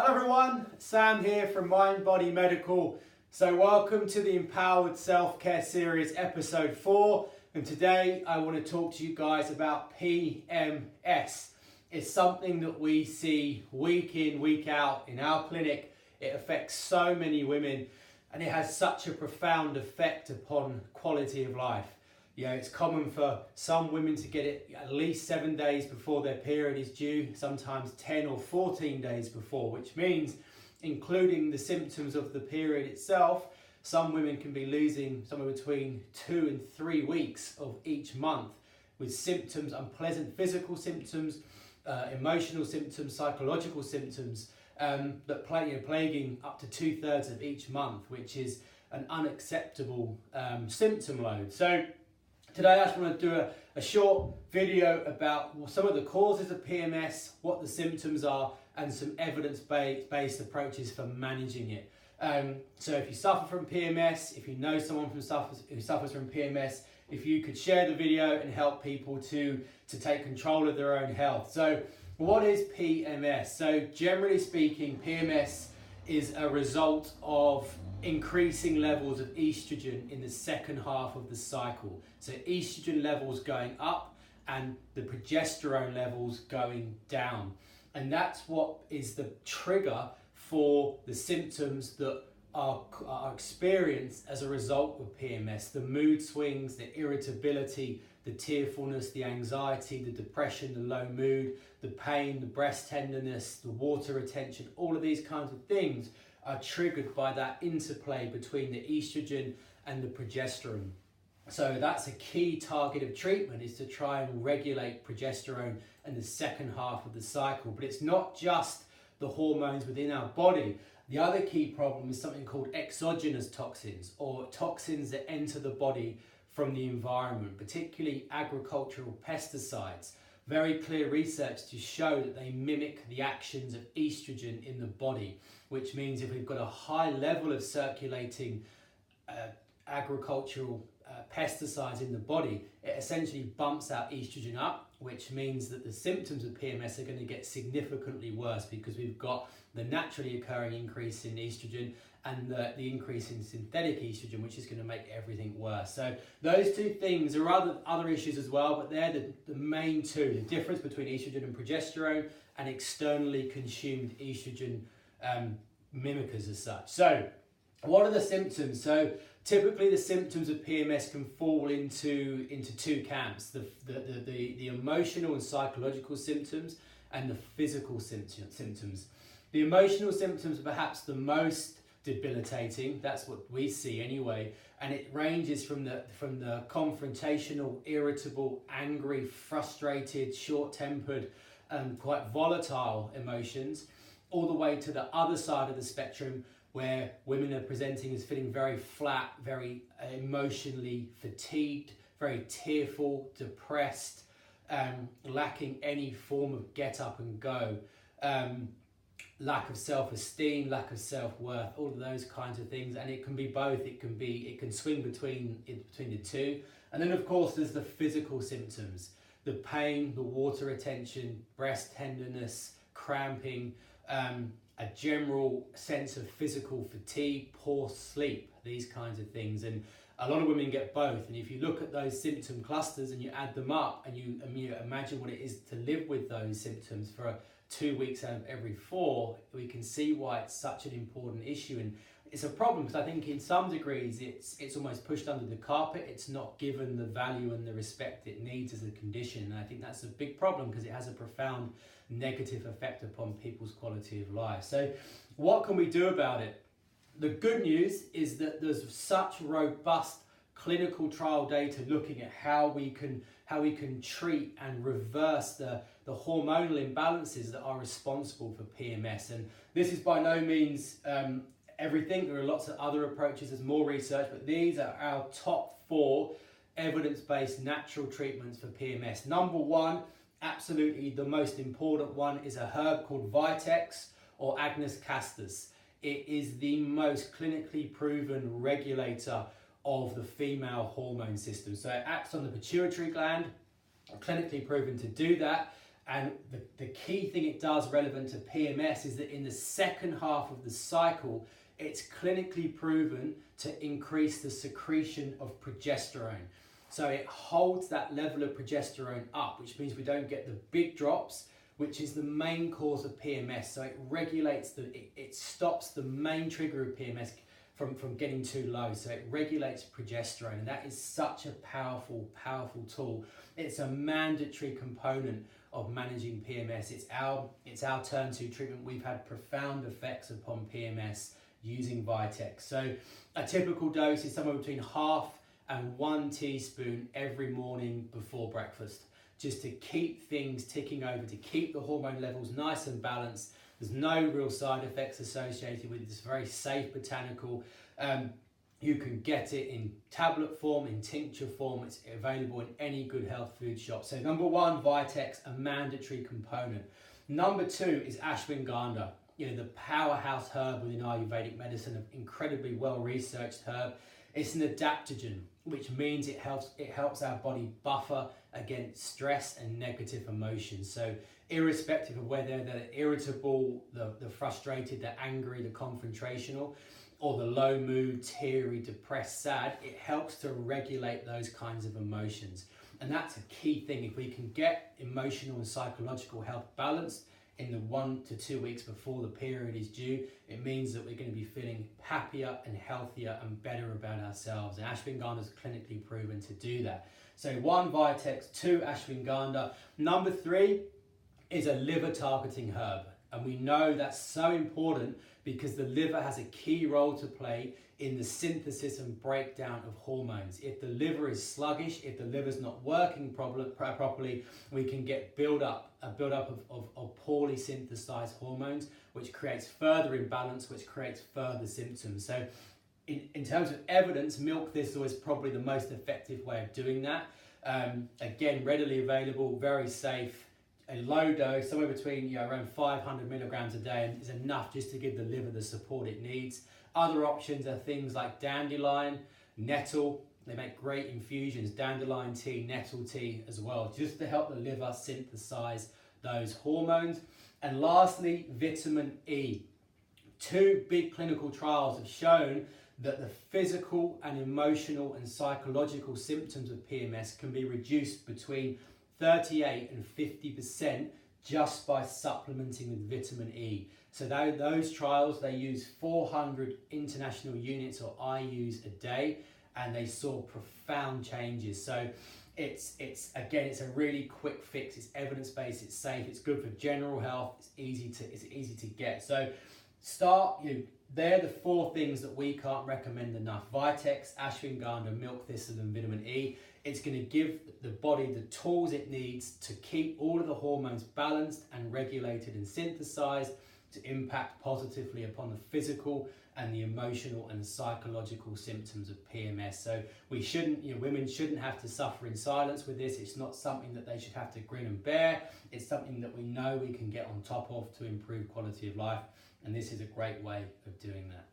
Hello everyone, Sam here from Mind Body Medical. So welcome to the Empowered Self-Care Series episode 4, and today I want to talk to you guys about PMS. It's something that we see week in, week out in our clinic. It affects so many women and it has such a profound effect upon quality of life. You know, it's common for some women to get it at least 7 days before their period is due, sometimes 10 or 14 days before, which means, including the symptoms of the period itself, some women can be losing somewhere between 2 and 3 weeks of each month with symptoms, unpleasant physical symptoms, emotional symptoms, psychological symptoms that plaguing up to 2/3 of each month, which is an unacceptable symptom load. So today I just want to do a short video about some of the causes of PMS, what the symptoms are, and some evidence-based approaches for managing it. So if you suffer from PMS, if you know someone who suffers from PMS, if you could share the video and help people to take control of their own health. So what is PMS? So generally speaking, PMS is a result of increasing levels of estrogen in the second half of the cycle. So estrogen levels going up and the progesterone levels going down. And that's what is the trigger for the symptoms that are experienced as a result of PMS. The mood swings, the irritability, the tearfulness, the anxiety, the depression, the low mood, the pain, the breast tenderness, the water retention, all of these kinds of things are triggered by that interplay between the estrogen and the progesterone. So that's a key target of treatment, is to try and regulate progesterone in the second half of the cycle. But it's not just the hormones within our body. The other key problem is something called exogenous toxins, or toxins that enter the body from the environment, particularly agricultural pesticides. Very clear research to show that they mimic the actions of estrogen in the body, which means if we've got a high level of circulating agricultural pesticides in the body, it essentially bumps our estrogen up, which means that the symptoms of PMS are going to get significantly worse because we've got the naturally occurring increase in estrogen and the increase in synthetic estrogen, which is going to make everything worse. So those two things, there are other issues as well, but they're the main two: the difference between estrogen and progesterone and externally consumed estrogen mimickers as such. So what are the symptoms? So typically the symptoms of PMS can fall into two camps: the emotional and psychological symptoms and the physical symptoms. The emotional symptoms are perhaps the most debilitating. That's what we see anyway, and it ranges from the confrontational, irritable, angry, frustrated, short-tempered, quite volatile emotions, all the way to the other side of the spectrum, where women are presenting as feeling very flat, very emotionally fatigued, very tearful, depressed, lacking any form of get up and go, lack of self-esteem, lack of self-worth, all of those kinds of things. And it can be both. It can swing between the two. And then of course there's the physical symptoms: the pain, the water retention, breast tenderness, cramping, a general sense of physical fatigue, poor sleep, these kinds of things. And a lot of women get both. And if you look at those symptom clusters and you add them up and you imagine what it is to live with those symptoms for 2 weeks out of every 4, we can see why it's such an important issue. And it's a problem because I think in some degrees it's almost pushed under the carpet. It's not given the value and the respect it needs as a condition. And I think that's a big problem because it has a profound negative effect upon people's quality of life. So what can we do about it? The good news is that there's such robust clinical trial data looking at how we can treat and reverse the hormonal imbalances that are responsible for PMS. And this is by no means everything. There are lots of other approaches, there's more research, but these are our top 4 evidence-based natural treatments for PMS. Number 1, absolutely the most important one, is a herb called Vitex or Agnus castus. It is the most clinically proven regulator of the female hormone system. So it acts on the pituitary gland, clinically proven to do that, And the key thing it does relevant to PMS is that in the second half of the cycle, it's clinically proven to increase the secretion of progesterone. So it holds that level of progesterone up, which means we don't get the big drops, which is the main cause of PMS. So it regulates it stops the main trigger of PMS from getting too low. So it regulates progesterone, and that is such a powerful tool. It's a mandatory component of managing PMS. It's our turn to treatment. We've had profound effects upon PMS using Vitex. So a typical dose is somewhere between half and 1 teaspoon every morning before breakfast, just to keep things ticking over, to keep the hormone levels nice and balanced. There's no real side effects associated with it. It's very safe botanical. You can get it in tablet form, in tincture form. It's available in any good health food shop. So number one, Vitex, a mandatory component. Number two is ashwagandha, the powerhouse herb within Ayurvedic medicine, an incredibly well-researched herb. It's an adaptogen, which means it helps our body buffer against stress and negative emotions. So irrespective of whether they're irritable, the frustrated, the angry, the confrontational, or the low mood, teary, depressed, sad, it helps to regulate those kinds of emotions. And that's a key thing. If we can get emotional and psychological health balanced in the 1 to 2 weeks before the period is due, it means that we're going to be feeling happier and healthier and better about ourselves. And ashwagandha is clinically proven to do that. So 1, Vitex, 2, ashwagandha. Number 3 is a liver targeting herb. And we know that's so important because the liver has a key role to play in the synthesis and breakdown of hormones. If the liver is sluggish, if the liver's not working properly, we can get a build-up of poorly synthesized hormones, which creates further imbalance, which creates further symptoms. So in terms of evidence, milk thistle is probably the most effective way of doing that. Again, readily available, very safe. A low dose, somewhere between around 500 milligrams a day, is enough just to give the liver the support it needs. Other options are things like dandelion, nettle. They make great infusions, dandelion tea, nettle tea as well, just to help the liver synthesize those hormones. And lastly, vitamin E. 2 big clinical trials have shown that the physical and emotional and psychological symptoms of PMS can be reduced between 38 and 50% just by supplementing with vitamin E. So those trials, they use 400 international units or IUs a day, and they saw profound changes. So it's a really quick fix. It's evidence-based, it's safe, it's good for general health, it's easy to get. So they're the 4 things that we can't recommend enough: Vitex, ashwagandha, milk thistle, and vitamin E. It's going to give the body the tools it needs to keep all of the hormones balanced and regulated and synthesized to impact positively upon the physical and the emotional and psychological symptoms of PMS. So women shouldn't have to suffer in silence with this. It's not something that they should have to grin and bear. It's something that we know we can get on top of to improve quality of life. And this is a great way of doing that.